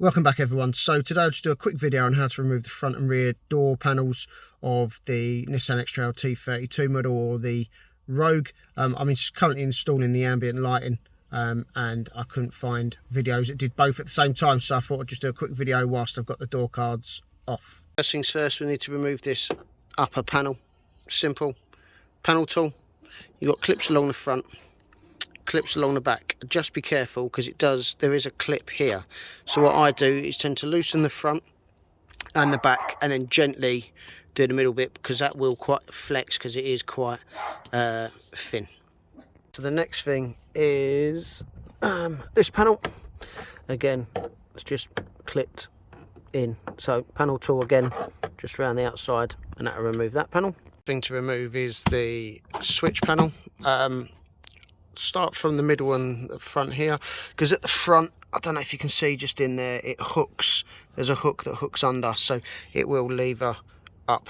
Welcome back everyone. So today I'll just do a quick video on how to remove the front and rear door panels of the Nissan X-Trail T32 model or the Rogue. I'm currently installing the ambient lighting and I couldn't find videos that did both at the same time, so I thought I'd just do a quick video whilst I've got the door cards off. First things first, we need to remove this upper panel. Simple. Panel tool. You've got clips along the front, clips along the back. Just be careful because there is a clip here. So what I do is tend to loosen the front and the back and then gently do the middle bit, because that will quite flex because it is quite thin. So the next thing is this panel. Again, it's just clipped in. So panel tool again, just around the outside, and that'll remove that panel. Thing to remove is the switch panel. Start from the middle and the front here, because at the front, I don't know if you can see just in there, it hooks. There's a hook that hooks under, so it will lever up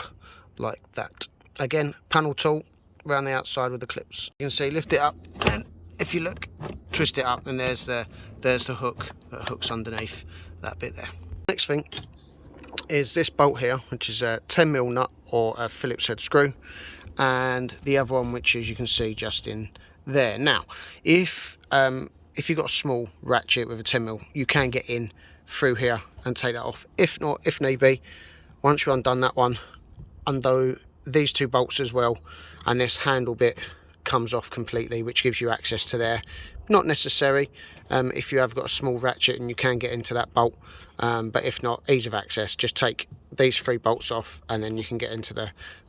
like that. Again, panel tool around the outside with the clips. You can see, lift it up, and if you look, twist it up, and there's the hook that hooks underneath that bit there. Next thing is this bolt here, which is a 10mm nut or a Phillips head screw, and the other one, which is, you can see just in there. Now, if you've got a small ratchet with a 10mm, you can get in through here and take that off. If not, if need be, once you've undone that one, undo these two bolts as well, and this handle bit comes off completely, which gives you access to there. Not necessary if you have got a small ratchet and you can get into that bolt, but if not, ease of access, just take these three bolts off and then you can get into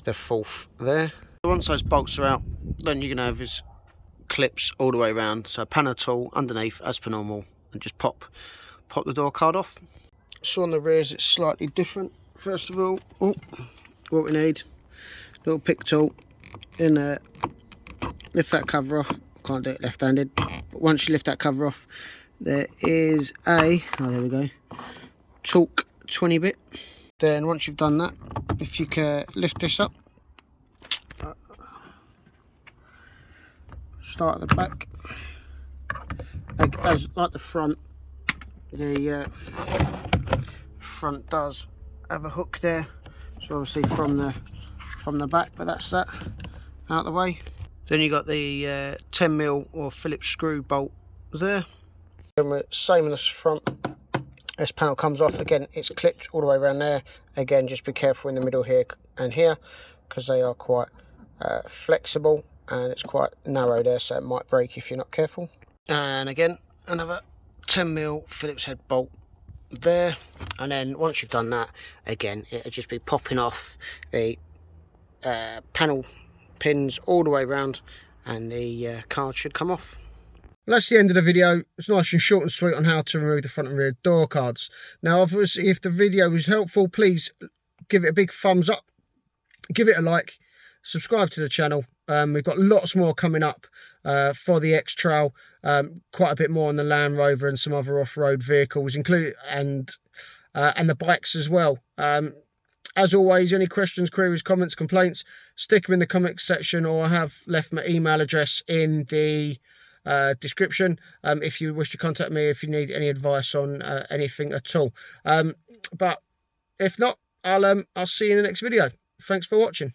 the fourth there. Once those bolts are out, then you're gonna have this clips all the way around. So panel tool underneath as per normal, and just pop the door card off. So on the rears it's slightly different. First of all, what we need, little pick tool in there, lift that cover off. Can't do it left-handed, but once you lift that cover off, there is there we go, torque 20 bit. Then once you've done that, if you can lift this up, start at the back, as like the front does have a hook there, so obviously from the back, but that's that out of the way. Then you got the 10mm or Phillips screw bolt there. Same as the front. This panel comes off. Again, it's clipped all the way around there. Again, just be careful in the middle here and here, because they are quite flexible and it's quite narrow there, so it might break if you're not careful. And again, another 10mm Phillips head bolt there. And then once you've done that, again, it'll just be popping off the panel pins all the way around, and the card should come off. That's the end of the video. It's nice and short and sweet on how to remove the front and rear door cards. Now obviously, if the video was helpful, please give it a big thumbs up, give it a like, subscribe to the channel. We've got lots more coming up for the X-Trail, quite a bit more on the Land Rover and some other off-road vehicles, including and the bikes as well. As always, any questions, queries, comments, complaints, stick them in the comments section, or I have left my email address in the description if you wish to contact me if you need any advice on anything at all. But if not, I'll see you in the next video. Thanks for watching.